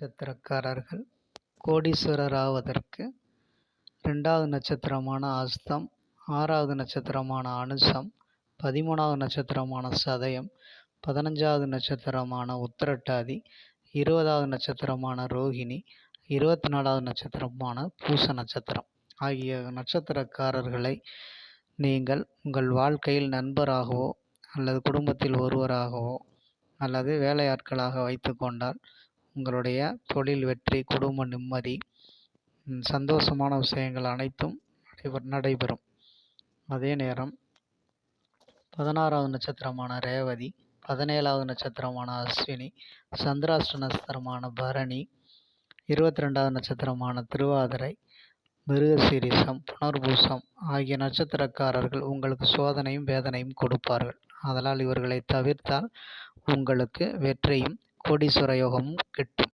நட்சத்திரக்காரர்கள் கோடீஸ்வரர் ஆவதற்கு 2வது நட்சத்திரமான அஸ்தம், 6வது நட்சத்திரமான அனுசம், 13வது நட்சத்திரமான சதயம், 15வது நட்சத்திரமான உத்திரட்டாதி, 20வது நட்சத்திரமான ரோகிணி, 24வது நட்சத்திரமான பூச நட்சத்திரம் ஆகிய நட்சத்திரக்காரர்களை நீங்கள் உங்கள் வாழ்க்கையில் நண்பராகவோ அல்லது குடும்பத்தில் ஒருவராகவோ அல்லது வேலையாட்களாக வைத்து கொண்டால் உங்களுடைய தொழில் வெற்றி, குடும்ப நிம்மதி, சந்தோஷமான விஷயங்கள் அனைத்தும் நடைபெறும். அதே நேரம் 16வது நட்சத்திரமான ரேவதி, 17வது நட்சத்திரமான அஸ்வினி, சந்திராஷ்ட நட்சத்திரமான பரணி, 22வது நட்சத்திரமான திருவாதிரை, மிருகசீரிஷம், புனர்பூசம் ஆகிய நட்சத்திரக்காரர்கள் உங்களுக்கு சோதனையும் வேதனையும் கொடுப்பார்கள். அதனால் இவர்களை தவிர்த்தால் உங்களுக்கு வெற்றியும் கோடீஸ்வர யோகமும் கிட்டும்.